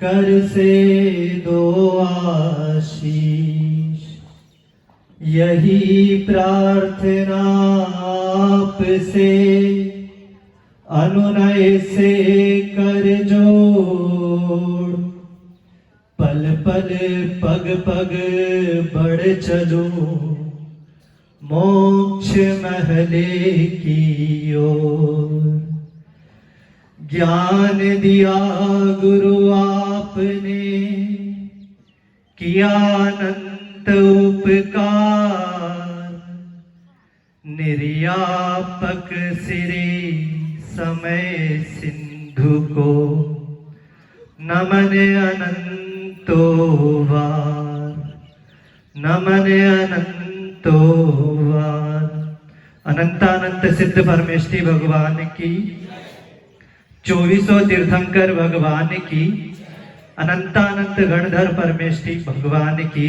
कर से दो आशीष, यही प्रार्थना आपसे अनुनय से कर जोड़। पल पल पग पग बढ़ चलो मोक्ष महले की ओर। ज्ञान दिया गुरु आपने, किया अनंत उपकार। निर्यापक सिरे समय सिंधु को, नमन अनंतो वार, नमन अनंतो वार। अनंतानंत सिद्ध परमेष्टि भगवान की, 2400 तीर्थंकर भगवान की, अनंतानंत गणधर परमेष्टि भगवान की,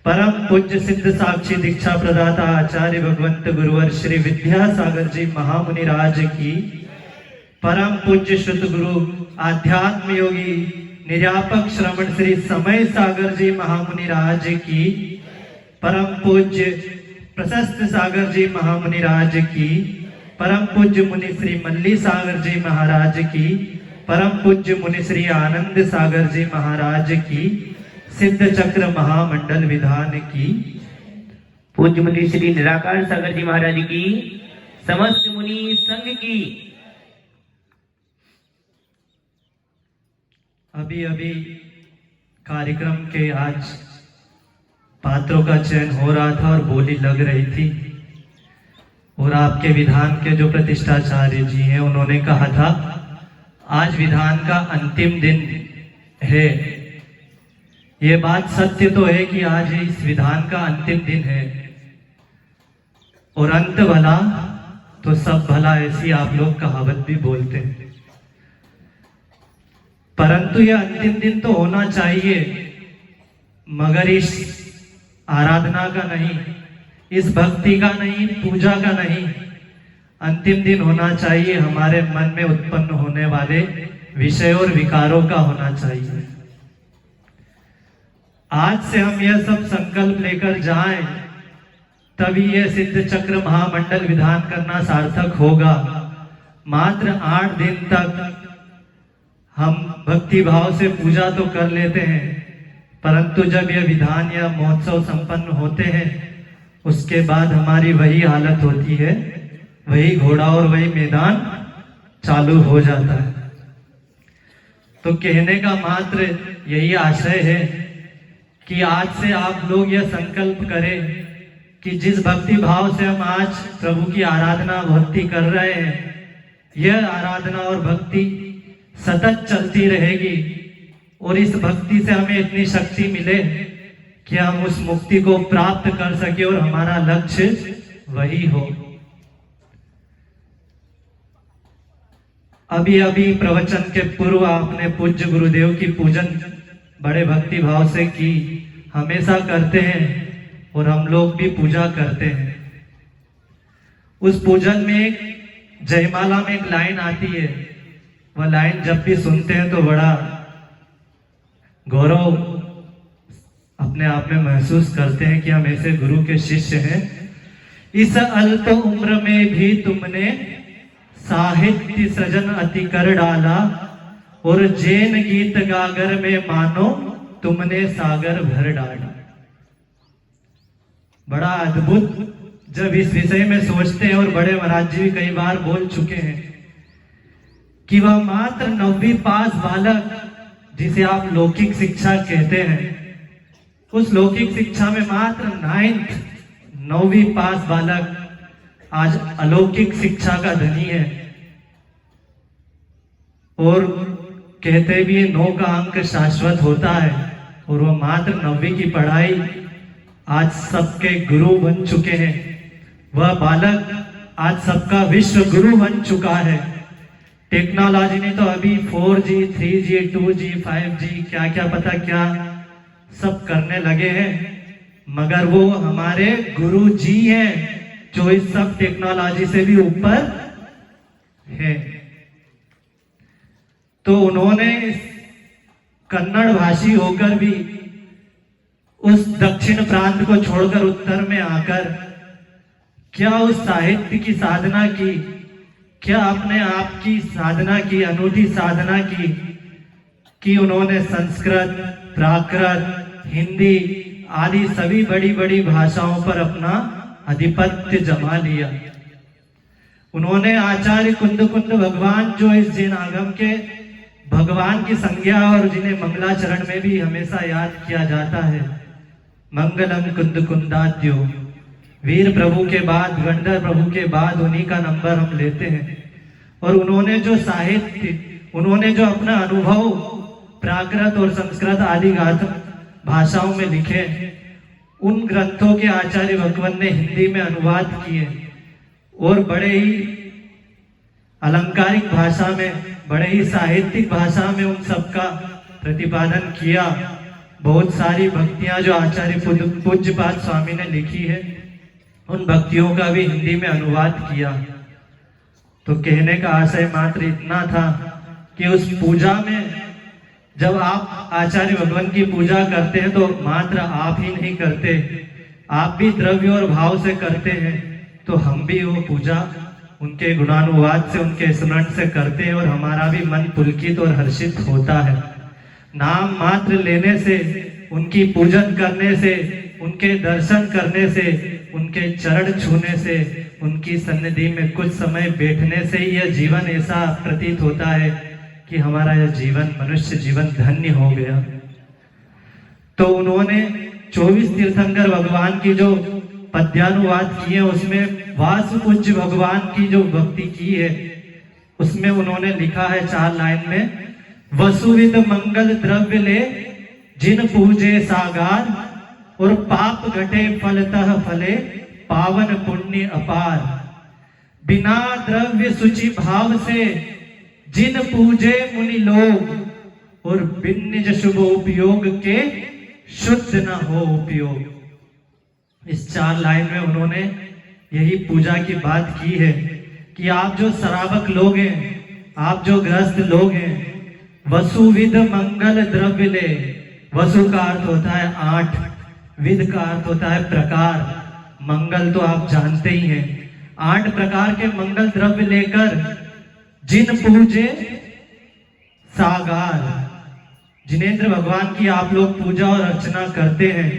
परम पूज्य सिद्ध साक्षी दीक्षा प्रदाता आचार्य भगवंत गुरुवर श्री विद्यासागर जी महामुनि राज की, परम पूज्य श्रुत गुरु आध्यात्म योगी निर्यापक श्रवण श्री समय सागर जी महामुनि राज की, परम पूज्य प्रशस्त सागर जी महामुनि राज की, परम पूज्य मुनि श्री मल्ली सागर जी महाराज की, परम पूज्य मुनि श्री आनंद सागर जी महाराज की, सिद्ध चक्र महामंडल विधान की, पूज्य मुनि श्री निराकार सागर जी महाराज की, समस्त मुनि संघ की। अभी अभी कार्यक्रम के आज पात्रों का चयन हो रहा था और बोली लग रही थी, और आपके विधान के जो प्रतिष्ठाचार्य जी हैं उन्होंने कहा था आज विधान का अंतिम दिन है। ये बात सत्य तो है कि आज इस विधान का अंतिम दिन है, और अंत भला तो सब भला, ऐसी आप लोग कहावत भी बोलते हैं। परंतु यह अंतिम दिन तो होना चाहिए, मगर इस आराधना का नहीं, इस भक्ति का नहीं, पूजा का नहीं। अंतिम दिन होना चाहिए हमारे मन में उत्पन्न होने वाले विषय और विकारों का होना चाहिए। आज से हम यह सब संकल्प लेकर जाएं, तभी यह सिद्ध चक्र महामंडल विधान करना सार्थक होगा। मात्र 8 दिन तक हम भक्ति भाव से पूजा तो कर लेते हैं, परंतु जब यह विधान या महोत्सव संपन्न होते हैं उसके बाद हमारी वही हालत होती है, वही घोड़ा और वही मैदान चालू हो जाता है। तो कहने का मात्र यही आशय है कि आज से आप लोग यह संकल्प करें कि जिस भक्ति भाव से हम आज प्रभु की आराधना भक्ति कर रहे हैं, यह आराधना और भक्ति सतत चलती रहेगी, और इस भक्ति से हमें इतनी शक्ति मिले कि हम उस मुक्ति को प्राप्त कर सके और हमारा लक्ष्य वही हो। अभी अभी प्रवचन के पूर्व आपने पूज्य गुरुदेव की पूजन बड़े भक्ति भाव से की, हमेशा करते हैं और हम लोग भी पूजा करते हैं। उस पूजन में एक जयमाला में एक लाइन आती है, वह लाइन जब भी सुनते हैं तो बड़ा गौरव अपने आप में महसूस करते हैं कि हम ऐसे गुरु के शिष्य हैं। इस अल्प उम्र में भी तुमने साहित्य सृजन अति कर डाला, और जैन गीत गागर में मानो तुमने सागर भर डाला। बड़ा अद्भुत जब इस विषय में सोचते हैं, और बड़े महाराज जी भी कई बार बोल चुके हैं कि वह मात्र 9वीं पास बालक, जिसे आप लौकिक शिक्षा कहते हैं, उस लौकिक शिक्षा में मात्र 9वीं पास बालक आज अलौकिक शिक्षा का धनी है। और कहते भी 9 का अंक शाश्वत होता है, और वह मात्र 9वीं की पढ़ाई आज सबके गुरु बन चुके हैं। वह बालक आज सबका विश्व गुरु बन चुका है। टेक्नोलॉजी ने तो अभी 4G, 3G, 2G, 5G क्या क्या पता क्या सब करने लगे हैं, मगर वो हमारे गुरु जी हैं जो इस सब टेक्नोलॉजी से भी ऊपर है। तो उन्होंने कन्नड़ भाषी होकर भी उस दक्षिण प्रांत को छोड़कर उत्तर में आकर क्या उस साहित्य की साधना की, क्या अपने आप की साधना की, अनूठी साधना की कि उन्होंने संस्कृत, प्राकृत, हिंदी आदि सभी बड़ी बड़ी भाषाओं पर अपना आधिपत्य जमा लिया। उन्होंने आचार्य कुंद भगवान, जो इस जिन आगम के भगवान की संज्ञा और जिन्हें मंगलाचरण में भी हमेशा याद किया जाता है, मंगलम कुंदाद्यो, वीर प्रभु के बाद, गंधर प्रभु के बाद उन्हीं का नंबर हम लेते हैं। और उन्होंने जो साहित्य, उन्होंने जो अपना अनुभव प्राकृत और संस्कृत आदि भाषाओं में लिखे, उन ग्रंथों के आचार्य भगवान ने हिंदी में अनुवाद किए और बड़े ही अलंकारिक भाषा में, बड़े ही साहित्यिक भाषा में उन सबका प्रतिपादन किया। बहुत सारी भक्तियां जो आचार्य पूज्यपाद स्वामी ने लिखी है, उन भक्तियों का भी हिंदी में अनुवाद किया। तो कहने का आशय मात्र इतना था कि उस पूजा में जब आप आचार्य भगवान की पूजा करते हैं तो मात्र आप ही नहीं करते, आप भी द्रव्य और भाव से करते हैं। तो हम भी वो पूजा उनके गुणानुवाद से, उनके स्मरण से करते हैं और हमारा भी मन पुलकित और हर्षित होता है। नाम मात्र लेने से, उनकी पूजन करने से, उनके दर्शन करने से, उनके चरण छूने से, उनकी सन्निधि में कुछ समय बैठने से यह जीवन ऐसा प्रतीत होता है कि हमारा यह जीवन, मनुष्य जीवन धन्य हो गया। तो उन्होंने 24 तीर्थंकर भगवान की जो पद्यानुवाद किए, उसमें वासु पूज्य भगवान की जो भक्ति की है, उसमें उन्होंने लिखा है 4 लाइन में, वसुविद मंगल द्रव्य ले जिन पूजे सागार, और पाप घटे फलतः फले पावन पुण्य अपार। बिना द्रव्य शुचि भाव से जिन पूजे मुनि लोग, और बिन निज शुभ उपयोग के शुद्ध न हो उपयोग। इस 4 लाइन में उन्होंने यही पूजा की बात की है कि आप जो श्रावक लोग हैं, आप जो ग्रस्त लोग हैं, वसुविद मंगल द्रव्य ले। वसु का अर्थ होता है 8, विद का अर्थ होता है प्रकार, मंगल तो आप जानते ही हैं। 8 प्रकार के मंगल द्रव्य लेकर जिन पूजे सागार, जिनेंद्र भगवान की आप लोग पूजा और अर्चना करते हैं,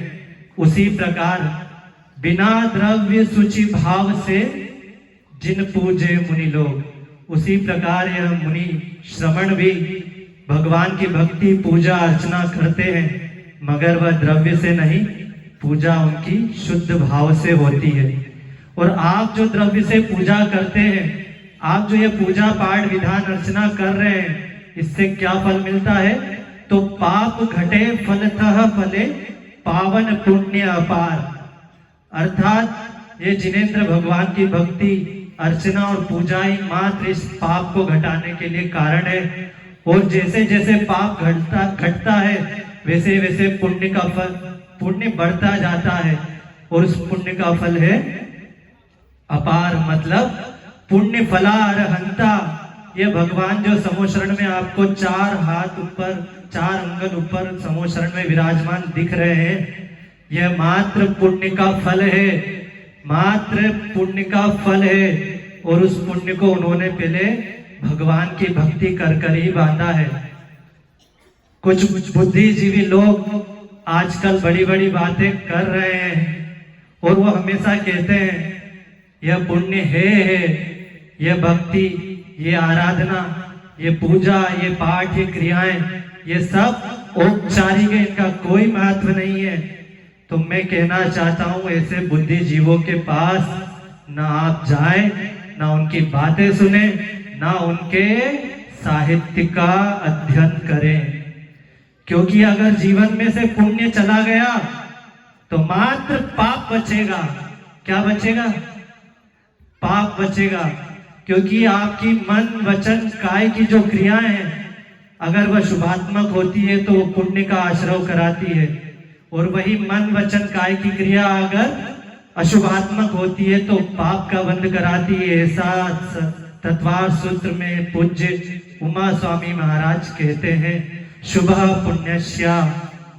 उसी प्रकार बिना द्रव्य शुचि भाव से जिन पूजे मुनि लोग, उसी प्रकार यह मुनि श्रवण भी भगवान की भक्ति पूजा अर्चना करते हैं, मगर वह द्रव्य से नहीं, पूजा उनकी शुद्ध भाव से होती है। और आप जो द्रव्य से पूजा करते हैं, आप जो ये पूजा पाठ विधान अर्चना कर रहे हैं, इससे क्या फल मिलता है? तो पाप घटे फलतः फले पावन पुण्य अपार। अर्थात ये जिनेंद्र भगवान की भक्ति अर्चना और पूजा ही मात्र इस पाप को घटाने के लिए कारण है। और जैसे जैसे पाप घटता है, वैसे वैसे पुण्य का फल, पुण्य बढ़ता जाता है। और उस पुण्य का फल है अपार, मतलब पुण्य फला अरहंता। ये भगवान जो समोशरण में आपको 4 हाथ ऊपर, 4 अंगल ऊपर समोशरण में विराजमान दिख रहे हैं, यह मात्र पुण्य का फल है, मात्र पुण्य का फल है। और उस पुण्य को उन्होंने पहले भगवान की भक्ति कर कर ही बांधा है। कुछ बुद्धिजीवी लोग आजकल बड़ी बड़ी बातें कर रहे हैं और वो हमेशा कहते हैं यह पुण्य है, यह भक्ति, ये आराधना, ये पूजा, ये पाठ, ये क्रियाएं, ये सब औपचारिक है, इनका कोई महत्व नहीं है। तो मैं कहना चाहता हूं, ऐसे बुद्धिजीवों के पास ना आप जाएं, ना उनकी बातें सुने, ना उनके साहित्य का अध्ययन करें। क्योंकि अगर जीवन में से पुण्य चला गया तो मात्र पाप बचेगा। क्या बचेगा? पाप बचेगा। क्योंकि आपकी मन वचन काय की जो क्रियाएं हैं, अगर वह शुभात्मक होती है तो वो पुण्य का आश्रय कराती है, और वही मन वचन काय की क्रिया अगर अशुभात्मक होती है तो पाप का बंध कराती है। ऐसा तत्वार सूत्र में पूज्य उमा स्वामी महाराज कहते हैं, शुभः पुण्यस्य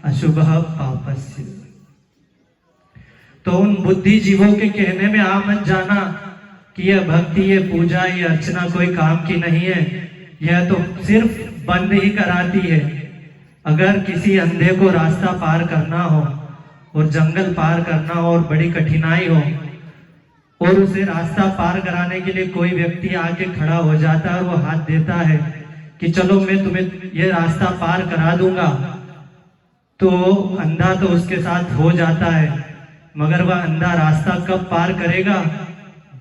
अशुभः पापस्य। तो उन बुद्धिजीवों के कहने में आ मत जाना कि यह भक्ति, ये पूजा, ये अर्चना कोई काम की नहीं है, यह तो सिर्फ बंद ही कराती है। अगर किसी अंधे को रास्ता पार करना हो और जंगल पार करना हो और बड़ी कठिनाई हो और उसे रास्ता पार कराने के लिए कोई व्यक्ति आके खड़ा हो जाता है और वो हाथ देता है कि चलो मैं तुम्हें ये रास्ता पार करा दूंगा, तो अंधा तो उसके साथ हो जाता है, मगर वह अंधा रास्ता कब पार करेगा?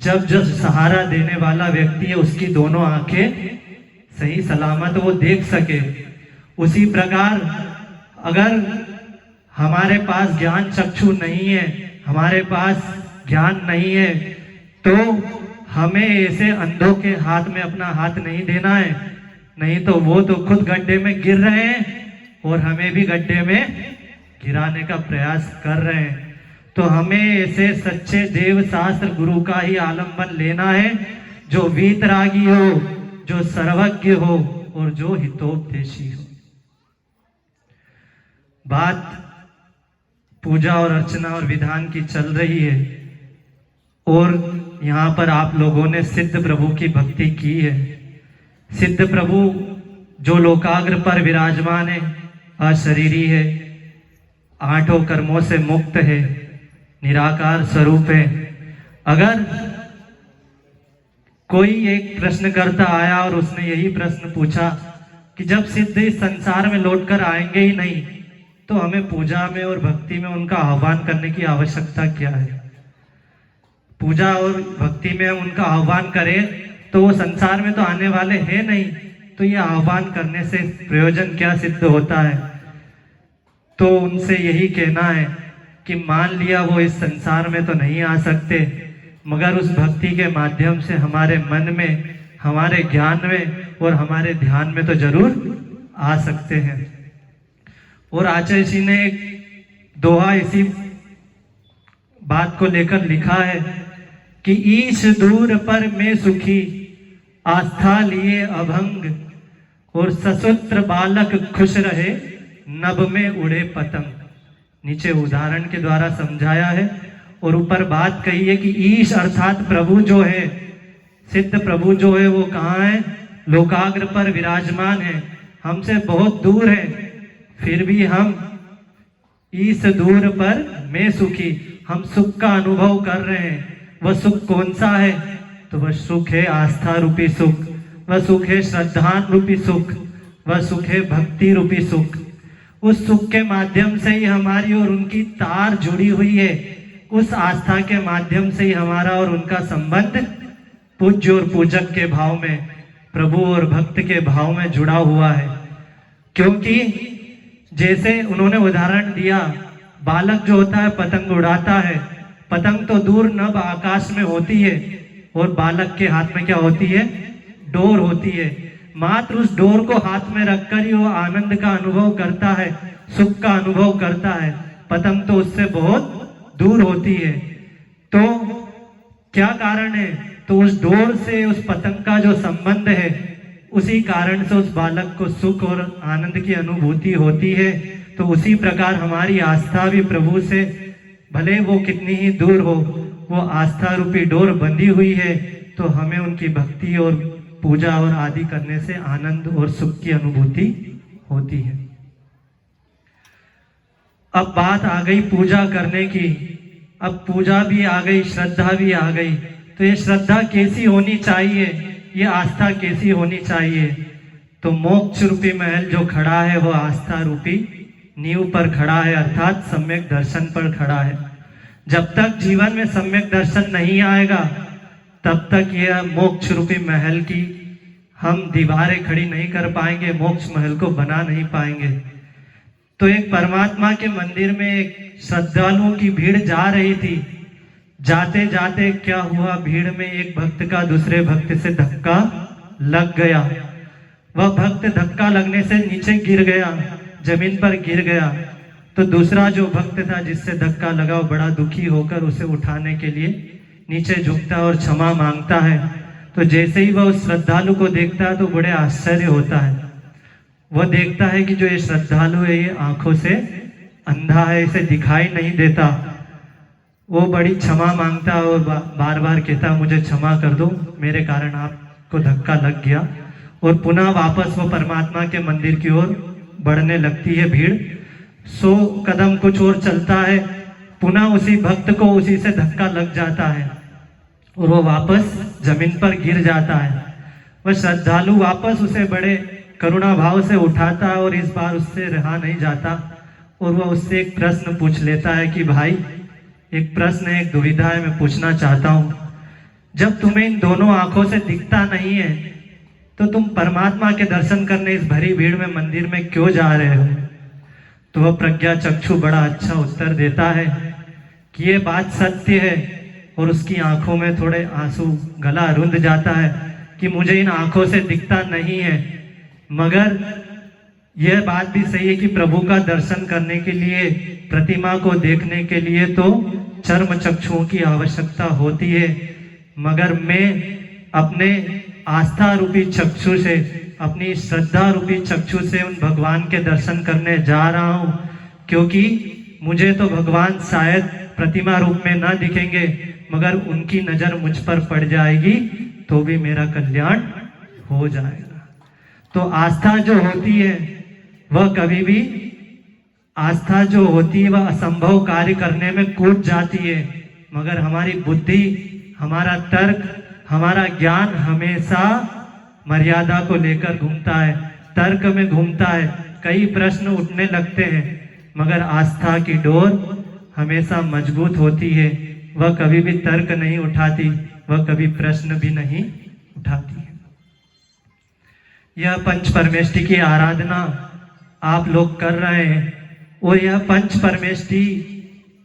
जब जब सहारा देने वाला व्यक्ति है उसकी दोनों आंखें सही सलामत वो देख सके। उसी प्रकार अगर हमारे पास ज्ञान चक्षु नहीं है, हमारे पास ज्ञान नहीं है, तो हमें ऐसे अंधों के हाथ में अपना हाथ नहीं देना है, नहीं तो वो तो खुद गड्ढे में गिर रहे हैं और हमें भी गड्ढे में गिराने का प्रयास कर रहे हैं। तो हमें ऐसे सच्चे देव शास्त्र गुरु का ही आलंबन लेना है, जो वीतरागी हो, जो सर्वज्ञ हो और जो हितोपदेशी हो। बात पूजा और अर्चना और विधान की चल रही है और यहाँ पर आप लोगों ने सिद्ध प्रभु की भक्ति की है। सिद्ध प्रभु जो लोकाग्र पर विराजमान है, अशरीरी है, आठों कर्मों से मुक्त है, निराकार स्वरूप है। अगर कोई एक प्रश्नकर्ता आया और उसने यही प्रश्न पूछा कि जब सिद्ध इस संसार में लौटकर आएंगे ही नहीं, तो हमें पूजा में और भक्ति में उनका आह्वान करने की आवश्यकता क्या है? पूजा और भक्ति में उनका आह्वान करें तो वो संसार में तो आने वाले हैं नहीं, तो ये आह्वान करने से प्रयोजन क्या सिद्ध होता है? तो उनसे यही कहना है कि मान लिया वो इस संसार में तो नहीं आ सकते, मगर उस भक्ति के माध्यम से हमारे मन में, हमारे ज्ञान में और हमारे ध्यान में तो जरूर आ सकते हैं। और आचार्य जी ने एक दोहा इसी बात को लेकर लिखा है कि ईश दूर पर मैं सुखी, आस्था लिए अभंग, और ससूत्र बालक खुश रहे, नभ में उड़े पतंग। नीचे उदाहरण के द्वारा समझाया है और ऊपर बात कही है कि ईश अर्थात प्रभु जो है, सिद्ध प्रभु जो है वो कहाँ है? लोकाग्र पर विराजमान है, हमसे बहुत दूर है, फिर भी हम ईश दूर पर मैं सुखी, हम सुख का अनुभव कर रहे हैं। वह सुख कौन सा है? तो वह सुख है आस्था रूपी सुख, वह सुख है श्रद्धा रूपी सुख, वह सुख है भक्ति रूपी सुख। उस सुख के माध्यम से ही हमारी और उनकी तार जुड़ी हुई है, उस आस्था के माध्यम से ही हमारा और उनका संबंध पूज्य और पूजक के भाव में, प्रभु और भक्त के भाव में जुड़ा हुआ है। क्योंकि जैसे उन्होंने उदाहरण दिया, बालक जो होता है पतंग उड़ाता है, पतंग तो दूर नभ आकाश में होती है और बालक के हाथ में क्या होती है? डोर होती है। मात्र उस डोर को हाथ में रखकर ही वो आनंद का अनुभव करता है, सुख का अनुभव करता है। पतंग तो उससे बहुत दूर होती है। तो क्या कारण है? तो उस डोर से उस पतंग का जो संबंध है, उसी कारण से उस बालक को सुख और आनंद की अनुभूति होती है। तो उसी प्रकार हमारी आस्था भी प्रभु से, भले वो कितनी ही दूर हो, वो आस्था रूपी डोर बंधी हुई है, तो हमें उनकी भक्ति और पूजा और आदि करने से आनंद और सुख की अनुभूति होती है। अब बात आ गई पूजा करने की, अब पूजा भी आ गई, श्रद्धा भी आ गई। तो ये श्रद्धा कैसी होनी चाहिए, ये आस्था कैसी होनी चाहिए? तो मोक्ष रूपी महल जो खड़ा है वो आस्था रूपी नींव पर खड़ा है, अर्थात सम्यक दर्शन पर खड़ा है। जब तक जीवन में सम्यक दर्शन नहीं आएगा, तब तक यह मोक्ष रूपी महल की हम दीवारें खड़ी नहीं कर पाएंगे, मोक्ष महल को बना नहीं पाएंगे। तो एक परमात्मा के मंदिर में एक श्रद्धालुओं की भीड़ जा रही थी। जाते जाते क्या हुआ, भीड़ में एक भक्त का दूसरे भक्त से धक्का लग गया। वह भक्त धक्का लगने से नीचे गिर गया, जमीन पर गिर गया। तो दूसरा जो भक्त था जिससे धक्का लगा, वो बड़ा दुखी होकर उसे उठाने के लिए नीचे झुकता और क्षमा मांगता है। तो जैसे ही वह उस श्रद्धालु को देखता है तो बड़े आश्चर्य होता है। वह देखता है कि जो ये श्रद्धालु है ये आंखों से अंधा है, इसे दिखाई नहीं देता। वो बड़ी क्षमा मांगता है और बार बार कहता मुझे क्षमा कर दो, मेरे कारण आपको धक्का लग गया। और पुनः वापस वो परमात्मा के मंदिर की ओर बढ़ने लगती है भीड़। 100 कदम कुछ और चलता है, पुनः उसी भक्त को उसी से धक्का लग जाता है और वो वापस जमीन पर गिर जाता है। वह श्रद्धालु वापस उसे बड़े करुणा भाव से उठाता है और इस बार उससे रहा नहीं जाता और वह उससे एक प्रश्न पूछ लेता है कि भाई, एक प्रश्न है, एक दुविधा है, मैं पूछना चाहता हूँ। जब तुम्हें इन दोनों आंखों से दिखता नहीं है तो तुम परमात्मा के दर्शन करने इस भरी भीड़ में मंदिर में क्यों जा रहे हो? तो वह प्रज्ञा चक्षु बड़ा अच्छा उत्तर देता है कि ये बात सत्य है और उसकी आंखों में थोड़े आंसू, गला रुंध जाता है कि मुझे इन आंखों से दिखता नहीं है, मगर यह बात भी सही है कि प्रभु का दर्शन करने के लिए, प्रतिमा को देखने के लिए तो चर्म चक्षुओं की आवश्यकता होती है, मगर मैं अपने आस्था रूपी चक्षु से, अपनी श्रद्धा रूपी चक्षु से उन भगवान के दर्शन करने जा रहा हूँ, क्योंकि मुझे तो भगवान शायद प्रतिमा रूप में ना दिखेंगे, मगर उनकी नजर मुझ पर पड़ जाएगी तो भी मेरा कल्याण हो जाएगा। तो आस्था जो होती है वह कभी भी, आस्था जो होती है वह असंभव कार्य करने में कूद जाती है, मगर हमारी बुद्धि, हमारा तर्क, हमारा ज्ञान हमेशा मर्यादा को लेकर घूमता है, तर्क में घूमता है, कई प्रश्न उठने लगते हैं, मगर आस्था की डोर हमेशा मजबूत होती है, वह कभी भी तर्क नहीं उठाती, वह कभी प्रश्न भी नहीं उठाती है। यह पंच परमेष्टि की आराधना आप लोग कर रहे हैं और यह पंच परमेष्टि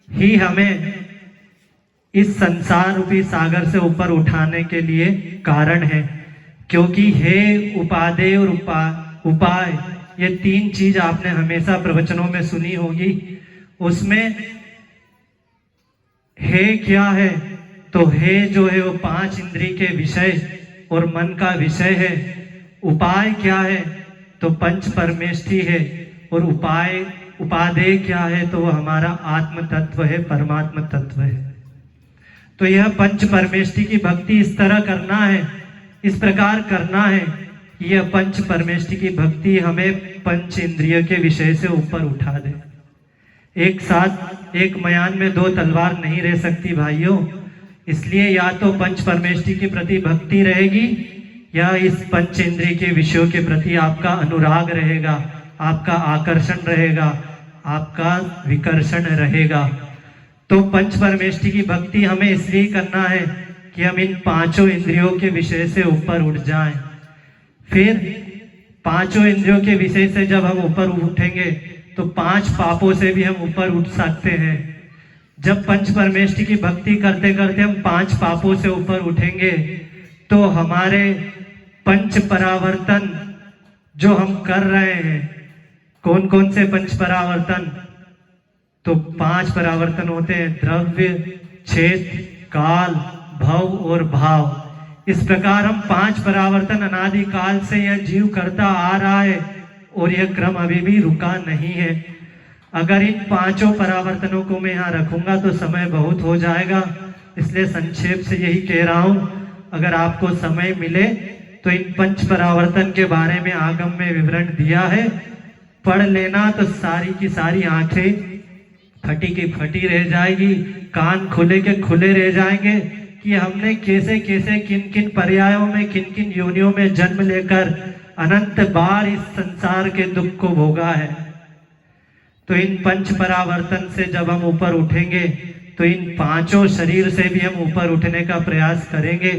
ही हमें इस संसार रूपी सागर से ऊपर उठाने के लिए कारण है, क्योंकि हे उपादेय और उपाय, ये 3 चीज आपने हमेशा प्रवचनों में सुनी होगी। उसमें हे क्या है? तो हे जो है वो 5 इंद्रिय के विषय और मन का विषय है। उपाय क्या है? तो पंच परमेष्टि है। और उपादेय क्या है? तो वो हमारा आत्म तत्व है, परमात्म तत्व है। तो यह पंच परमेष्टि की भक्ति इस तरह करना है, इस प्रकार करना है कि यह पंच परमेष्टि की भक्ति हमें पंच इंद्रिय के विषय से ऊपर उठा दे। एक साथ एक मयान में 2 तलवार नहीं रह सकती भाइयों, इसलिए या तो पंच परमेष्टि के प्रति भक्ति रहेगी या इस पंच इंद्रिय के विषयों के प्रति आपका अनुराग रहेगा, आपका आकर्षण रहेगा, आपका विकर्षण रहेगा। तो पंच परमेष्टि की भक्ति हमें इसलिए करना है कि हम इन 5 इंद्रियों के विषय से ऊपर उठ जाएं। फिर 5 इंद्रियों के विषय से जब हम ऊपर उठेंगे तो 5 पापों से भी हम ऊपर उठ सकते हैं। जब पंच परमेष्टि की भक्ति करते करते हम 5 पापों से ऊपर उठेंगे तो हमारे पंच परावर्तन जो हम कर रहे हैं, कौन कौन से पंच परावर्तन? तो 5 परावर्तन होते हैं, द्रव्य, क्षेत्र, काल, भव और भाव। इस प्रकार हम 5 परावर्तन अनादि काल से यह जीव करता आ रहा है और यह क्रम अभी भी रुका नहीं है। अगर इन 5 परावर्तनों को मैं यहाँ रखूंगा तो समय बहुत हो जाएगा, इसलिए संक्षेप से यही कह रहा हूं, अगर आपको समय मिले तो इन पंच परावर्तन के बारे में आगम में विवरण दिया है, पढ़ लेना तो सारी की सारी आंखें फटी की फटी रह जाएगी, कान खुले के खुले रह जाएंगे कि हमने कैसे कैसे किन किन पर्यायों में, किन किन योनियों में जन्म लेकर अनंत बार इस संसार के दुख को भोगा है। तो इन पंच परावर्तन से जब हम ऊपर उठेंगे तो इन 5 शरीर से भी हम ऊपर उठने का प्रयास करेंगे।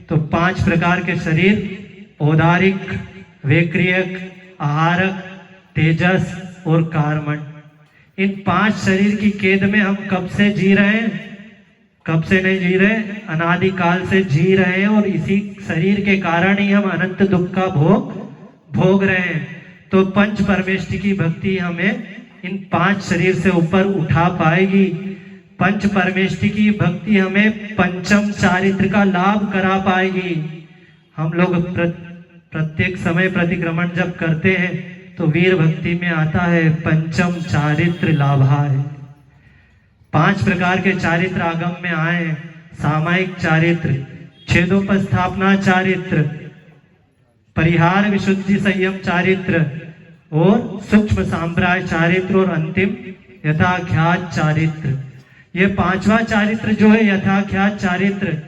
तो 5 प्रकार के शरीर, औदारिक, वैक्रियक, आहारक, तेजस और कार्मण। इन 5 शरीर की कैद में हम कब से जी रहे हैं? कब से नहीं जी रहे, अनादिकाल से जी रहे हैं और इसी शरीर के कारण ही हम अनंत दुख का भोग रहे हैं। तो पंच परमेष्टि की भक्ति हमें इन 5 शरीर से ऊपर उठा पाएगी। पंच परमेष्टि की भक्ति हमें पंचम चारित्र का लाभ करा पाएगी। हम लोग प्रत्येक समय प्रतिक्रमण जब करते हैं तो वीर भक्ति में आता है पंचम चारित्र लाभाय। 5 प्रकार के चारित्र आगम में आए हैं। सामायिक चारित्र, छेदोपस्थापना चारित्र, परिहार विशुद्धि संयम चारित्र और सूक्ष्म सांप्राय चारित्र और अंतिम यथाख्यात चारित्र। ये 5वां चारित्र जो है यथाख्यात चारित्र,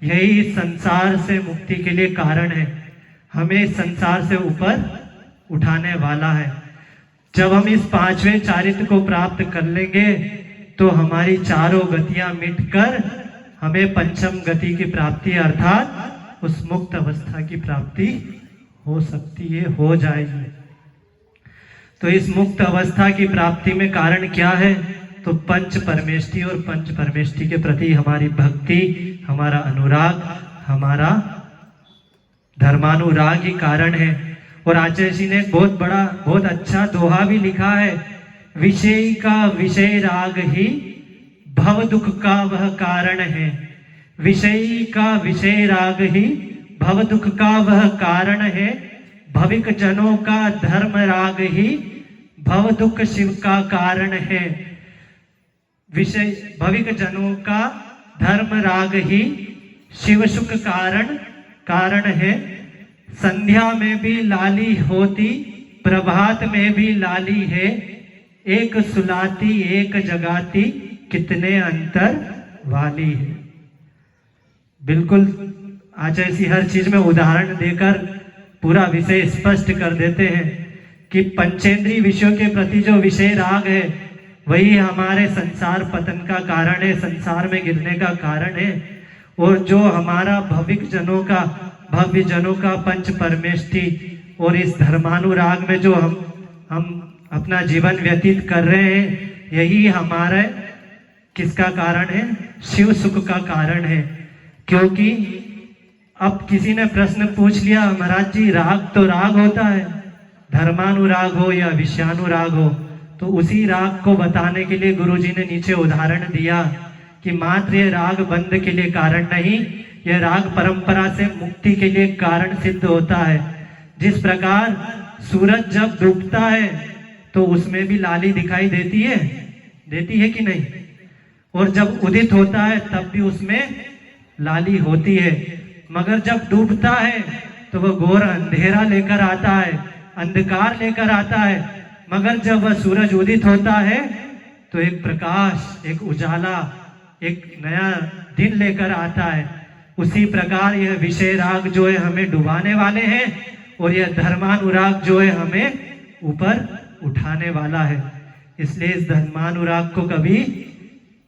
यही इस संसार से मुक्ति के लिए कारण है, हमें इस संसार से ऊपर उठाने वाला है। जब हम इस 5वें चारित्र को प्राप्त कर लेंगे तो हमारी चारों गतियां मिटकर हमें पंचम गति की प्राप्ति अर्थात उस मुक्त अवस्था की प्राप्ति हो सकती है, हो जाएगी। तो इस मुक्त अवस्था की प्राप्ति में कारण क्या है? तो पंच परमेष्टि और पंच परमेष्टि के प्रति हमारी भक्ति, हमारा अनुराग, हमारा धर्मानुराग ही कारण है। और आचार्य जी ने बहुत अच्छा दोहा भी लिखा है, विषय का विषय राग ही भव दुख का वह कारण है। विषय का विषय राग ही भव दुख का वह कारण है। भविक जनों का धर्म राग ही भव दुख शिव का कारण है। विषय भविक जनों का धर्म राग ही शिव सुख कारण है। संध्या में भी लाली होती, प्रभात में भी लाली है। एक सुलाती एक जगाती, कितने अंतर वाली है। बिल्कुल आचार्य जी हर चीज में उदाहरण देकर पूरा विषय स्पष्ट कर देते हैं कि पंचेंद्रीय विषयों के प्रति जो विषय राग है वही हमारे संसार पतन का कारण है, संसार में गिरने का कारण है। और जो हमारा भविक जनों का, भव्य जनों का पंच परमेष्टि और इस धर्मानुराग में जो हम अपना जीवन व्यतीत कर रहे हैं, यही हमारे किसका कारण है? शिव सुख का कारण है। क्योंकि अब किसी ने प्रश्न पूछ लिया, महाराज जी राग तो राग होता है, धर्मानुराग हो या विषयानुराग हो, तो उसी राग को बताने के लिए गुरुजी ने नीचे उदाहरण दिया कि मात्र ये राग बंध के लिए कारण नहीं, यह राग परंपरा से मुक्ति के लिए कारण सिद्ध होता है। जिस प्रकार सूरज जब डूबता है तो उसमें भी लाली दिखाई देती है कि नहीं? और जब उदित होता है तब भी उसमें लाली होती है। मगर जब डूबता है तो वह घोर अंधेरा लेकर आता है, अंधकार लेकर आता है। मगर जब वह सूरज उदित होता है तो एक प्रकाश, एक उजाला, एक नया दिन लेकर आता है। उसी प्रकार यह विषय राग जो है हमें डुबाने वाले हैं और यह धर्मानुराग जो है हमें ऊपर उठाने वाला है। इसलिए इस धर्मानुराग को कभी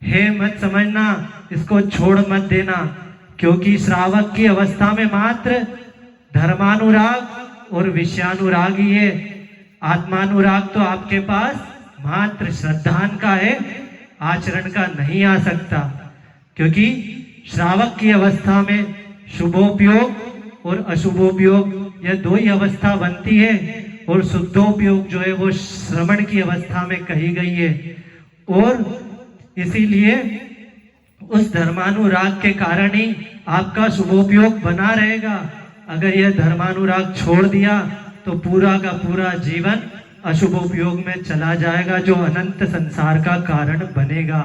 हे मत समझना, इसको छोड़ मत देना। क्योंकि श्रावक की अवस्था में मात्र धर्मानुराग और विषयानुराग ही है। आत्मानुराग तो आपके पास मात्र श्रद्धान का है, आचरण का नहीं आ सकता। क्योंकि श्रावक की अवस्था में शुभोपयोग और अशुभोपयोग यह दो ही अवस्था बनती है, और शुद्धोपयोग जो है वो श्रवण की अवस्था में कही गई है। और इसीलिए उस धर्मानुराग के कारण ही आपका शुभोपयोग बना रहेगा। अगर यह धर्मानुराग छोड़ दिया तो पूरा का पूरा जीवन अशुभोपयोग में चला जाएगा, जो अनंत संसार का कारण बनेगा।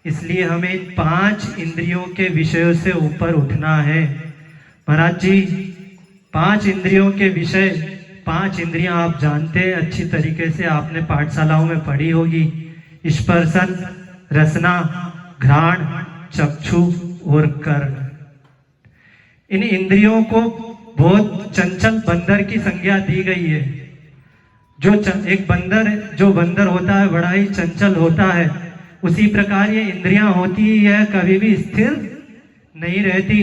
इसलिए हमें 5 इंद्रियों के विषयों से ऊपर उठना है। महाराज जी 5 इंद्रियों के विषय, 5 इंद्रियां आप जानते हैं अच्छी तरीके से, आपने पाठशालाओं में पढ़ी होगी। स्पर्शन, रसना, घ्राण, चक्षु और कर्ण। इन इंद्रियों को बहुत चंचल बंदर की संज्ञा दी गई है। एक बंदर होता है बड़ा ही चंचल होता है, उसी प्रकार ये इंद्रियां होती है, यह कभी भी स्थिर नहीं रहती।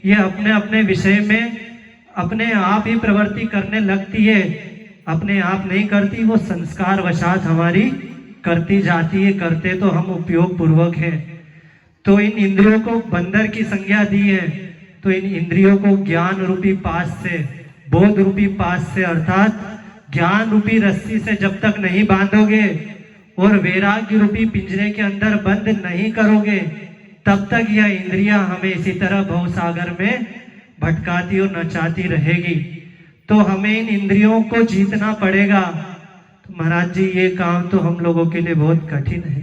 ये अपने अपने विषय में अपने आप ही प्रवृत्ति करने लगती है, अपने आप नहीं करती, वो संस्कार वशात हमारी करती जाती है। करते तो हम उपयोग पूर्वक हैं। तो इन इंद्रियों को बंदर की संज्ञा दी है। तो इन इंद्रियों को ज्ञान रूपी पास से, बोध रूपी पास से, अर्थात ज्ञान रूपी रस्सी से जब तक नहीं बांधोगे और वैराग्य रूपी पिंजरे के अंदर बंद नहीं करोगे, तब तक यह इंद्रियां हमें इसी तरह भवसागर में भटकाती और नचाती रहेगी। तो हमें इन इंद्रियों को जीतना पड़ेगा। महाराज जी ये काम तो हम लोगों के लिए बहुत कठिन है,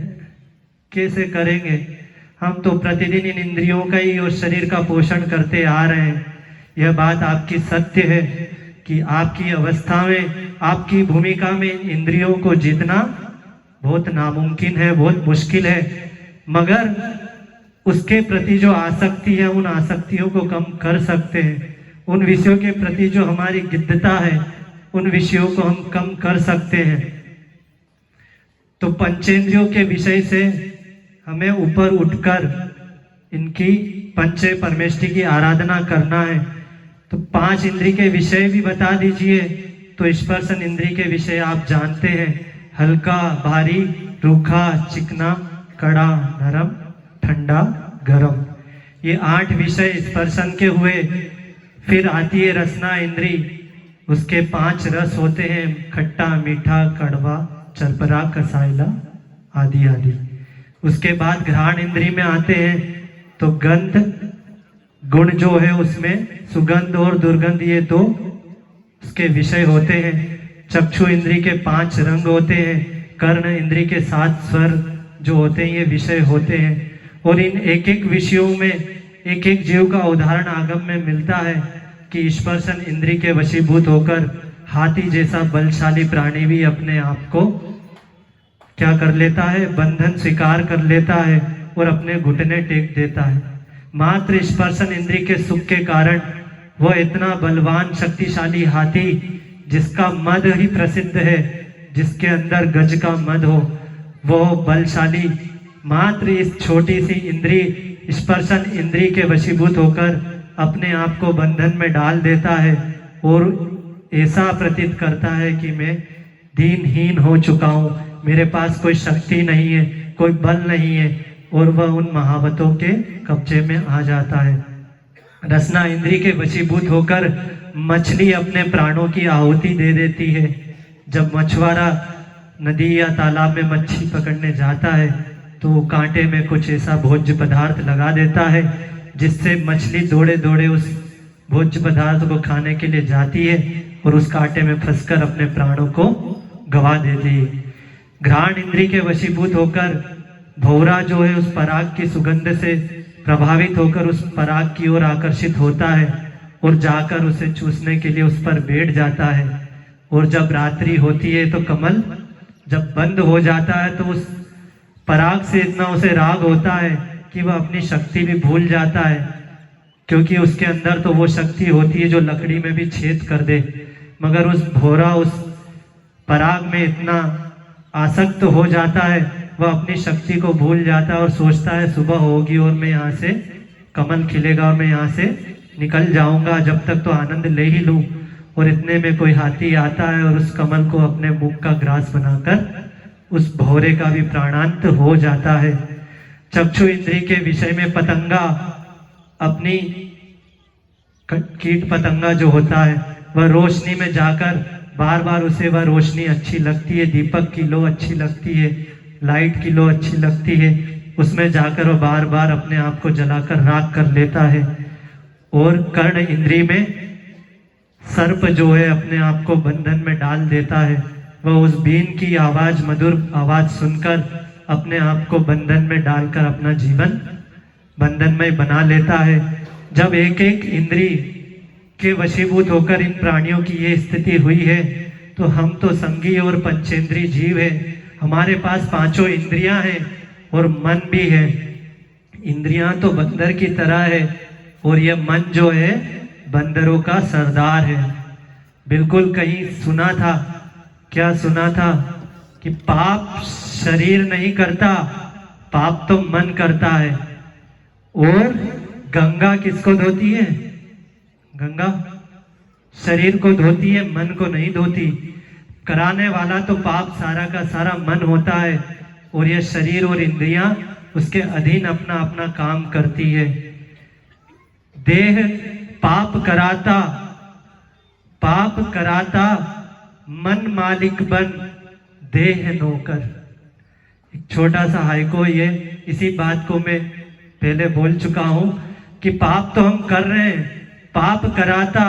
कैसे करेंगे? हम तो प्रतिदिन इन इंद्रियों का ही और शरीर का पोषण करते आ रहे हैं। यह बात आपकी सत्य है कि आपकी अवस्था में, आपकी भूमिका में इंद्रियों को जीतना बहुत नामुमकिन है, बहुत मुश्किल है। मगर उसके प्रति जो आसक्ति है, उन आसक्तियों को कम कर सकते हैं। उन विषयों के प्रति जो हमारी गिद्धता है, उन विषयों को हम कम कर सकते हैं। तो पंचेंद्रियों के विषय से हमें ऊपर उठकर इनकी पंचे परमेष्टि की आराधना करना है। तो 5 इंद्री के विषय भी बता दीजिए। तो स्पर्शन इंद्री के विषय आप जानते हैं, हल्का, भारी, रूखा, चिकना, कड़ा, नरम, ठंडा, गरम। ये 8 विषय स्पर्शन के हुए। फिर आती है रसना इंद्री, उसके 5 रस होते हैं, खट्टा, मीठा, कड़वा, चरपरा, कसाइला आदि आदि। उसके बाद घ्राण इंद्री में आते हैं, तो गंध गुण जो है उसमें सुगंध और दुर्गंध, ये 2 उसके विषय होते हैं। चक्षु इंद्री के 5 रंग होते हैं, कर्ण इंद्री के 7 स्वर जो होते हैं ये विषय होते हैं। और इन एक एक विषयों में एक एक जीव का उदाहरण आगम में मिलता है कि स्पर्शन इंद्री के वशीभूत होकर हाथी जैसा बलशाली प्राणी भी अपने आप को क्या कर लेता है, बंधन स्वीकार कर लेता है और अपने घुटने टेक देता है। मात्र स्पर्शन इंद्री के सुख के कारण वह इतना बलवान शक्तिशाली हाथी, जिसका मद ही प्रसिद्ध है, जिसके अंदर गज का मद हो, वह बलशाली मात्र इस छोटी सी इंद्री स्पर्शन इंद्री के वशीभूत होकर अपने आप को बंधन में डाल देता है और ऐसा प्रतीत करता है कि मैं दीनहीन हो चुका हूँ, मेरे पास कोई शक्ति नहीं है, कोई बल नहीं है, और वह उन महावतों के कब्जे में आ जाता है। रसना इंद्री के वशीभूत होकर मछली अपने प्राणों की आहुति दे देती है। जब मछुआरा नदी या तालाब में मच्छी पकड़ने जाता है तो कांटे में कुछ ऐसा भोज्य पदार्थ लगा देता है जिससे मछली दौड़े दौड़े उस भोज्य पदार्थ को खाने के लिए जाती है और उस कांटे में फंसकर अपने प्राणों को गवा देती है। घ्राण इंद्री के वशीभूत होकर भौरा जो है उस पराग की सुगंध से प्रभावित होकर उस पराग की ओर आकर्षित होता है और जाकर उसे चूसने के लिए उस पर बैठ जाता है। और जब रात्रि होती है तो कमल जब बंद हो जाता है तो उस पराग से इतना उसे राग होता है कि वह अपनी शक्ति भी भूल जाता है, क्योंकि उसके अंदर तो वो शक्ति होती है जो लकड़ी में भी छेद कर दे। मगर उस भौरा उस पराग में इतना आसक्त हो जाता है, वह अपनी शक्ति को भूल जाता है और सोचता है सुबह होगी और मैं यहाँ से कमल खिलेगा और मैं यहाँ से निकल जाऊंगा, जब तक तो आनंद ले ही लूं। और इतने में कोई हाथी आता है और उस कमल को अपने मुख का ग्रास बनाकर उस भौरे का भी प्राणांत हो जाता है। चक्षु इंद्री के विषय में पतंगा अपनी कीट पतंगा जो होता है वह रोशनी में जाकर बार बार उसे वह रोशनी अच्छी लगती है, दीपक की लो अच्छी लगती है, लाइट की लो अच्छी लगती है, उसमें जाकर वह बार बार अपने आप को जलाकर राख कर लेता है। और कर्ण इंद्री में सर्प जो है अपने आप को बंधन में डाल देता है, वह उस बीन की आवाज, मधुर आवाज सुनकर अपने आप को बंधन में डालकर अपना जीवन बंधन में बना लेता है। जब एक एक इंद्री के वशीभूत होकर इन प्राणियों की ये स्थिति हुई है तो हम तो संगी और पंचेंद्री जीव है, हमारे पास 5 इंद्रियां हैं और मन भी है। इंद्रियां तो बंदर की तरह है और यह मन जो है बंदरों का सरदार है। बिल्कुल कहीं सुना था, क्या सुना था कि पाप शरीर नहीं करता, पाप तो मन करता है। और गंगा किसको धोती है? गंगा शरीर को धोती है, मन को नहीं धोती। कराने वाला तो पाप सारा का सारा मन होता है और यह शरीर और इंद्रियां उसके अधीन अपना अपना काम करती है। देह पाप कराता मन मालिक बन देह नौकर। एक छोटा सा हाइको, ये इसी बात को मैं पहले बोल चुका हूं कि पाप तो हम कर रहे हैं, पाप कराता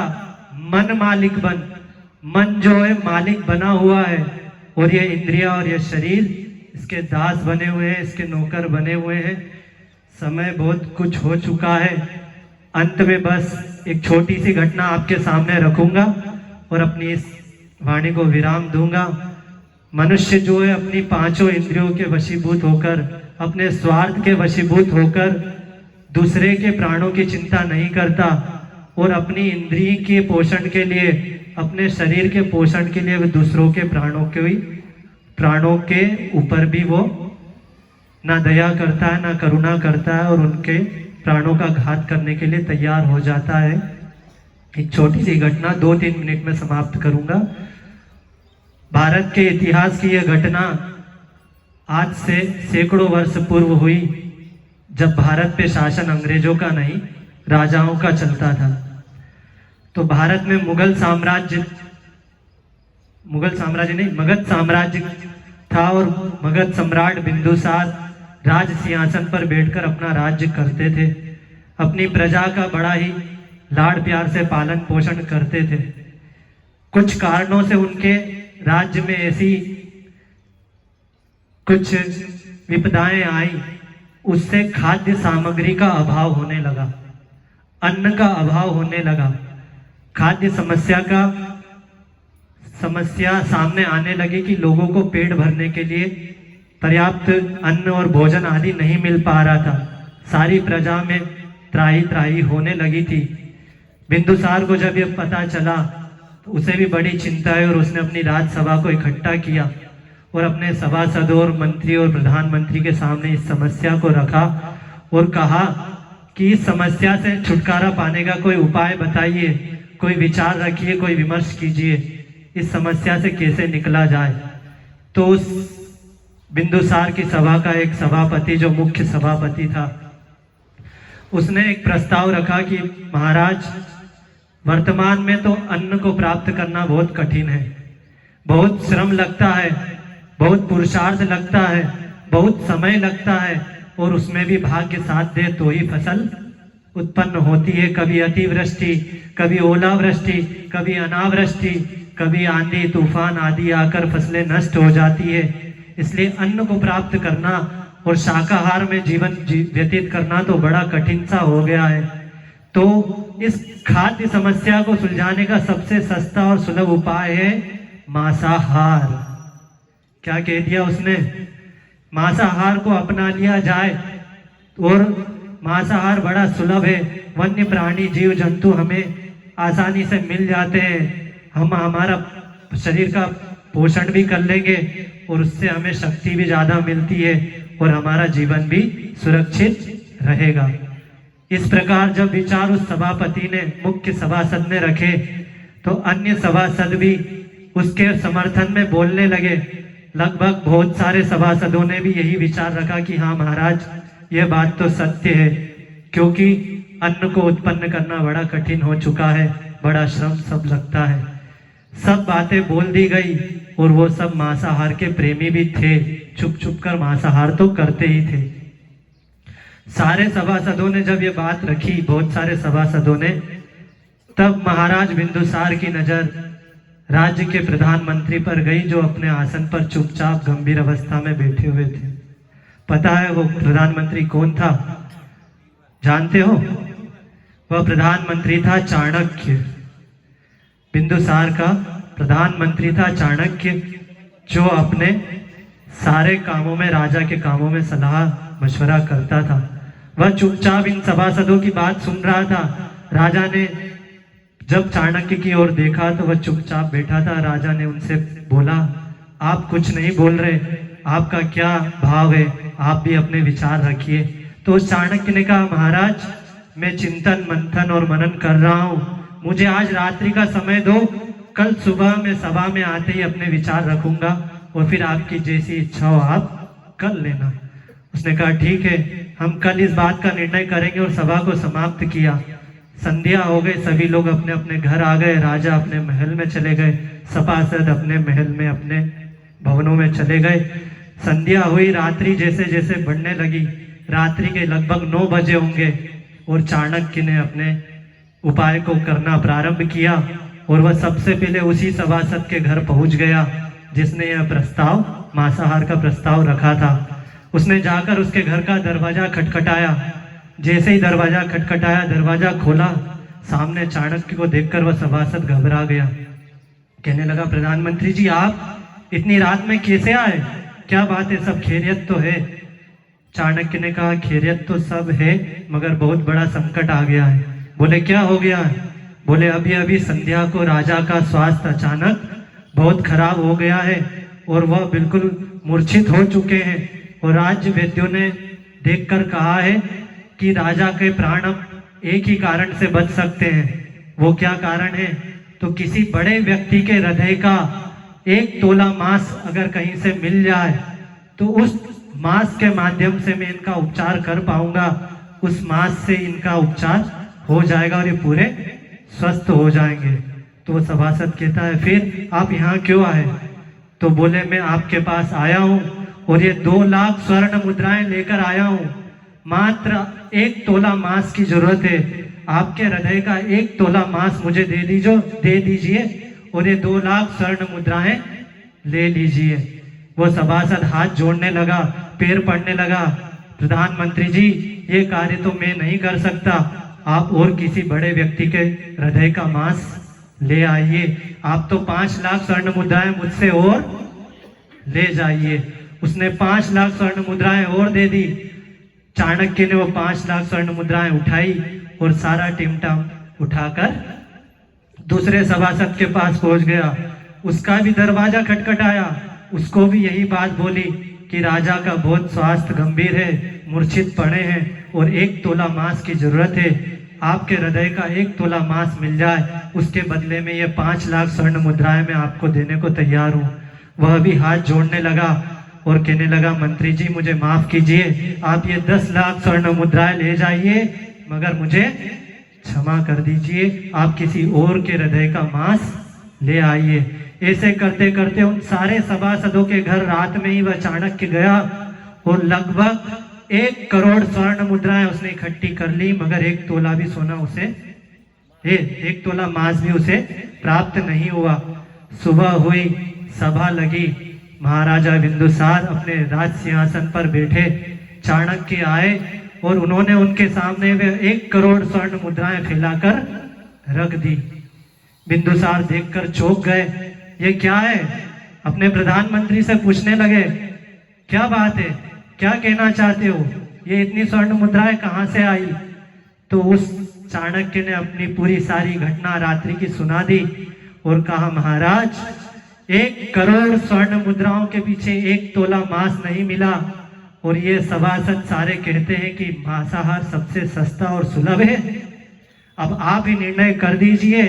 मन मालिक बन। मन जो है मालिक बना हुआ है और ये इंद्रिया और ये शरीर इसके दास बने हुए हैं, इसके नौकर बने हुए हैं। समय बहुत कुछ हो चुका है। अंत में बस एक छोटी सी घटना आपके सामने रखूंगा और अपनी इस वाणी को विराम दूंगा। मनुष्य जो है अपनी पांचों इंद्रियों के वशीभूत होकर, अपने स्वार्थ के वशीभूत होकर दूसरे के प्राणों की चिंता नहीं करता और अपनी इंद्रिय के पोषण के लिए, अपने शरीर के पोषण के लिए वो दूसरों के प्राणों के ऊपर भी वो ना दया करता है, ना करुणा करता है और उनके प्राणों का घात करने के लिए तैयार हो जाता है। एक छोटी सी घटना 2-3 मिनट में समाप्त करूंगा। भारत के इतिहास की यह घटना आज से सैकड़ों वर्ष पूर्व हुई, जब भारत पे शासन अंग्रेजों का नहीं, राजाओं का चलता था। तो भारत में मगध साम्राज्य था और मगध सम्राट बिंदुसार राज सिंहासन पर बैठकर अपना राज्य करते थे। अपनी प्रजा का बड़ा ही लाड प्यार से पालन पोषण करते थे। कुछ कारणों से उनके राज्य में ऐसी कुछ विपदाएं आई, उससे खाद्य सामग्री का अभाव होने लगा, अन्न का अभाव होने लगा, खाद्य समस्या सामने आने लगी कि लोगों को पेट भरने के लिए पर्याप्त अन्न और भोजन आदि नहीं मिल पा रहा था। सारी प्रजा में त्राही होने लगी थी। बिंदुसार को जब ये पता चला तो उसे भी बड़ी चिंता है और उसने अपनी राजसभा को इकट्ठा किया और अपने सभासदों और मंत्री और प्रधानमंत्री के सामने इस समस्या को रखा और कहा कि इस समस्या से छुटकारा पाने का कोई उपाय बताइए, कोई विचार रखिए, कोई विमर्श कीजिए, इस समस्या से कैसे निकला जाए। तो उस बिंदुसार की सभा का एक सभापति, जो मुख्य सभापति था, उसने एक प्रस्ताव रखा कि महाराज, वर्तमान में तो अन्न को प्राप्त करना बहुत कठिन है, बहुत श्रम लगता है, बहुत पुरुषार्थ लगता है, बहुत समय लगता है और उसमें भी भाग्य साथ दे तो ही फसल उत्पन्न होती है। कभी अतिवृष्टि, कभी ओलावृष्टि, कभी अनावृष्टि, कभी आंधी तूफान आदि आकर फसलें नष्ट हो जाती है। इसलिए अन्न को प्राप्त करना और शाकाहार में जीवन व्यतीत करना तो बड़ा कठिन सा हो गया है। तो इस खाद्य समस्या को सुलझाने का सबसे सस्ता और सुलभ उपाय है मांसाहार। क्या कह दिया उसने? मांसाहार को अपना लिया जाए और मांसाहार बड़ा सुलभ है। वन्य प्राणी जीव जंतु हमें आसानी से मिल जाते हैं, हम हमारा शरीर का पोषण भी कर लेंगे और उससे हमें शक्ति भी ज्यादा मिलती है और हमारा जीवन भी सुरक्षित रहेगा। इस प्रकार जब विचार उस सभापति ने, मुख्य सभासद ने रखे तो अन्य सभासद भी उसके समर्थन में बोलने लगे। लगभग बहुत सारे सभासदों ने भी यही विचार रखा कि हाँ महाराज, यह बात तो सत्य है, क्योंकि अन्न को उत्पन्न करना बड़ा कठिन हो चुका है, बड़ा श्रम सब लगता है। सब बातें बोल दी गई और वो सब मांसाहार के प्रेमी भी थे, छुप छुप कर मांसाहार तो करते ही थे। सारे सभासदों ने जब ये बात रखी, बहुत सारे सभासदों ने, तब महाराज बिंदुसार की नजर राज्य के प्रधानमंत्री पर गई, जो अपने आसन पर चुपचाप गंभीर अवस्था में बैठे हुए थे। पता है वो प्रधानमंत्री कौन था? जानते हो? वह प्रधानमंत्री था चाणक्य। बिंदुसार का प्रधानमंत्री था चाणक्य, जो अपने सारे कामों में, राजा के कामों में सलाह मशवरा करता था। वह चुपचाप इन सभासदों की बात सुन रहा था। राजा ने जब चाणक्य की ओर देखा तो वह चुपचाप बैठा था। राजा ने उनसे बोला, आप कुछ नहीं बोल रहे, आपका क्या भाव है? आप भी अपने विचार रखिए। तो चाणक्य ने कहा, महाराज, मैं चिंतन मंथन और मनन कर रहा हूँ, मुझे आज रात्रि का समय दो, कल सुबह में सभा में आते ही अपने विचार रखूंगा और फिर आपकी जैसी इच्छा हो आप कर लेना। उसने कहा ठीक है, हम कल इस बात का निर्णय करेंगे और सभा को समाप्त किया। संध्या हो गई, सभी लोग अपने अपने घर आ गए। राजा अपने महल में चले गए, सभासद अपने महल में, अपने भवनों में चले गए। संध्या हुई, रात्रि जैसे जैसे बढ़ने लगी, रात्रि के लगभग 9 बजे होंगे और चाणक्य ने अपने उपाय को करना प्रारंभ किया और वह सबसे पहले उसी सभासद के घर पहुंच गया जिसने यह प्रस्ताव, मांसाहार का प्रस्ताव रखा था। उसने जाकर उसके घर का दरवाजा खटखटाया। जैसे ही दरवाजा खटखटाया, दरवाजा खोला, सामने चाणक्य को देखकर वह सभासद घबरा गया। कहने लगा, प्रधानमंत्री जी आप इतनी रात में कैसे आए? क्या बात है, सब खैरियत तो है? चाणक्य ने कहा, खैरियत तो सब है, मगर बहुत बड़ा संकट आ गया है। बोले, क्या हो गया है? बोले, अभी अभी संध्या को राजा का स्वास्थ्य अचानक बहुत खराब हो गया है और वह बिल्कुल मूर्छित हो चुके हैं, और राज्य वैद्यों ने देखकर कहा है कि राजा के प्राण अब एक ही कारण से बच सकते हैं। वो क्या कारण है? तो किसी बड़े व्यक्ति के हृदय का 1 तोला मांस अगर कहीं से मिल जाए तो उस मांस के माध्यम से मैं इनका उपचार कर पाऊंगा। उस मांस से इनका उपचार हो जाएगा और ये पूरे स्वस्थ हो जाएंगे। तो वो सभासद कहता है, फिर आप यहाँ क्यों आए? तो बोले, मैं आपके पास आया हूँ और ये 2 लाख स्वर्ण मुद्राएं लेकर आया हूँ। मात्र 1 तोला मांस की जरूरत है। आपके हृदय का 1 तोला मांस मुझे दे दीजिए और ये 2 लाख स्वर्ण मुद्राएं ले लीजिए। वो सभासद हाथ जोड़ने लगा, पैर पड़ने लगा। प्रधानमंत्री जी, ये कार्य तो मैं नहीं कर सकता, आप और किसी बड़े व्यक्ति के हृदय का मांस ले आइए। आप तो 5 लाख स्वर्ण मुद्राएं मुझसे और ले जाइए। उसने 5 लाख स्वर्ण मुद्राएं और दे दी। चाणक्य ने वो 5 लाख स्वर्ण मुद्राएं उठाई और सारा टिमटम उठाकर दूसरे सभासद के पास पहुंच गया। उसका भी दरवाजा खटखटाया। उसको भी यही बात बोली कि राजा का बहुत स्वास्थ्य गंभीर है, मूर्छित पड़े हैं और 1 तोला मांस की जरूरत है। आपके हृदय का 1 तोला मांस मिल जाए, उसके बदले में ये 5 लाख स्वर्ण मुद्राएं मैं आपको देने को तैयार हूँ। वह भी हाथ जोड़ने लगा और कहने लगा, मंत्री जी मुझे माफ कीजिए, आप ये 10 लाख स्वर्ण मुद्राएं ले जाइए, मगर मुझे क्षमा कर दीजिए, आप किसी और के हृदय का मांस ले आइए। ऐसे करते करते उन सारे सभासदों के घर रात में ही वह चाणक्य गया और लगभग 1 करोड़ स्वर्ण मुद्राएं उसने इकट्ठी कर ली, मगर 1 तोला भी सोना उसे 1 तोला मांस भी उसे प्राप्त नहीं हुआ। सुबह हुई, सभा लगी, महाराजा बिंदुसार अपने राज सिंहासन पर बैठे। चाणक्य आए और उन्होंने उनके सामने वे 1 करोड़ स्वर्ण मुद्राएं फैलाकर रख दी। बिंदुसार देखकर चौंक गए, ये क्या है? अपने प्रधानमंत्री से पूछने लगे, क्या बात है, क्या कहना चाहते हो, ये इतनी स्वर्ण मुद्राएं कहां से आई? तो उस चाणक्य ने अपनी पूरी सारी घटना रात्रि की सुना दी और कहा, महाराज 1 करोड़ स्वर्ण मुद्राओं के पीछे 1 तोला मांस नहीं मिला, और ये सभासद सारे कहते हैं कि मांसाहार सबसे सस्ता और सुलभ है। अब आप ही निर्णय कर दीजिए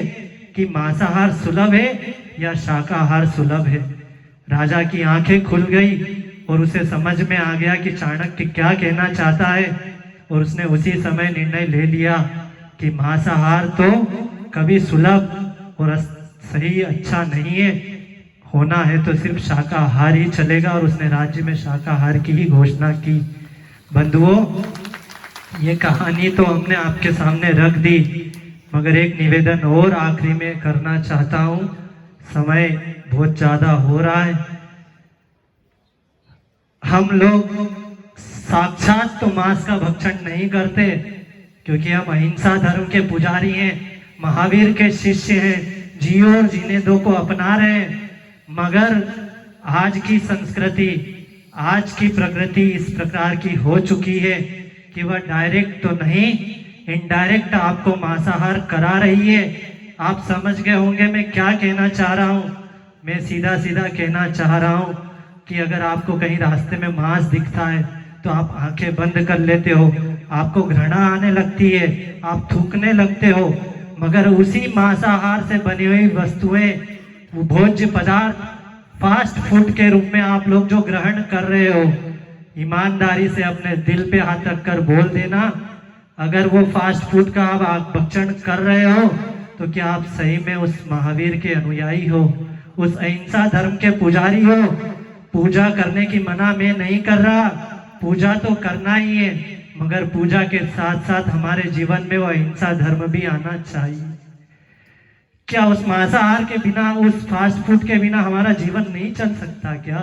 कि मांसाहार सुलभ है या शाकाहार सुलभ है। राजा की आंखें खुल गई और उसे समझ में आ गया कि चाणक्य क्या कहना चाहता है, और उसने उसी समय निर्णय ले लिया कि मांसाहार तो कभी सुलभ और सही अच्छा नहीं है, होना है तो सिर्फ शाकाहार ही चलेगा, और उसने राज्य में शाकाहार की ही घोषणा की। बंधुओं, ये कहानी तो हमने आपके सामने रख दी, मगर एक निवेदन और आखिरी में करना चाहता हूँ। समय बहुत ज्यादा हो रहा है। हम लोग साक्षात तो मांस का भक्षण नहीं करते, क्योंकि हम अहिंसा धर्म के पुजारी हैं, महावीर के शिष्य हैं, जियो और जीने दो को अपना रहे हैं। मगर आज की संस्कृति, आज की प्रकृति इस प्रकार की हो चुकी है कि वह डायरेक्ट तो नहीं, इनडायरेक्ट आपको मांसाहार करा रही है। आप समझ गए होंगे मैं क्या कहना चाह रहा हूँ। मैं सीधा सीधा कहना चाह रहा हूँ कि अगर आपको कहीं रास्ते में मांस दिखता है तो आप आंखें बंद कर लेते हो, आपको घृणा आने लगती है, आप थूकने लगते हो, मगर उसी मांसाहार से बनी हुई वस्तुएं, वो भोज्य पदार्थ, फास्ट फूड के रूप में आप लोग जो ग्रहण कर रहे हो, ईमानदारी से अपने दिल पे हाथ रख कर बोल देना, अगर वो फास्ट फूड का आप भक्षण कर रहे हो तो क्या आप सही में उस महावीर के अनुयायी हो, उस अहिंसा धर्म के पुजारी हो? पूजा करने की मना मैं नहीं कर रहा, पूजा तो करना ही है, मगर पूजा के साथ साथ हमारे जीवन में वो अहिंसा धर्म भी आना चाहिए। क्या उस मांसाहार के बिना, उस फास्ट फूड के बिना हमारा जीवन नहीं चल सकता क्या?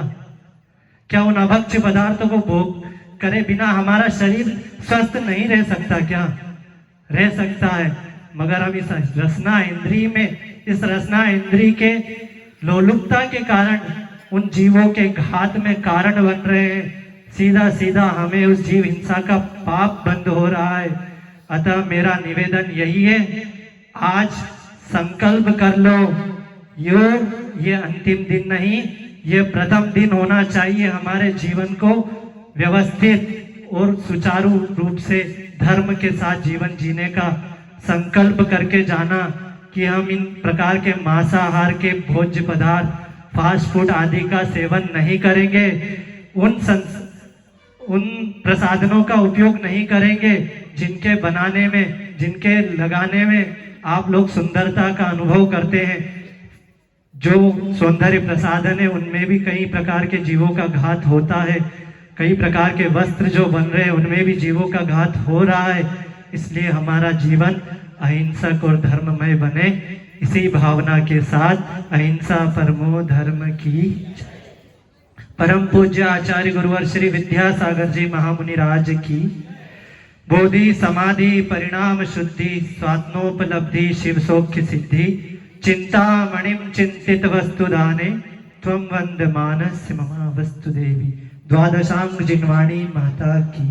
क्या उन अभक्ष्य पदार्थों को भोग करे बिना हमारा शरीर स्वस्थ नहीं रह सकता क्या? रह सकता है, मगर हम इस रसना इंद्री में, इस रसना इंद्री के लोलुपता के कारण उन जीवों के घात में कारण बन रहे हैं। सीधा सीधा हमें उस जीव हिंसा का पाप बंद हो रहा है। अतः मेरा निवेदन यही है, आज संकल्प कर लो, ये अंतिम दिन नहीं, ये प्रथम दिन होना चाहिए हमारे जीवन को व्यवस्थित और सुचारू रूप से धर्म के साथ जीवन जीने का संकल्प करके जाना कि हम इन प्रकार के मांसाहार के भोज्य पदार्थ, फास्ट फूड आदि का सेवन नहीं करेंगे, उन प्रसाधनों का उपयोग नहीं करेंगे जिनके बनाने में, जिनके लगाने में आप लोग सुंदरता का अनुभव करते हैं। जो सौंदर्य प्रसाधन है उनमें भी कई प्रकार के जीवों का घात होता है, कई प्रकार के वस्त्र जो बन रहे हैं उनमें भी जीवों का घात हो रहा है। इसलिए हमारा जीवन अहिंसक और धर्ममय बने। इसी भावना के साथ अहिंसा परमो धर्म की। परम पूज्य आचार्य गुरुवर श्री विद्यासागर जी महामुनि राज की। बोधि समाधि परिणाम शुद्धि स्वात्मोपलब्धि शिव सौख्य सिद्धि चिंता मणिम चिंतित वस्तु दाने त्वं वंद मानस्य ममा वस्तु देवी। द्वादशांग जिनवाणी माता की।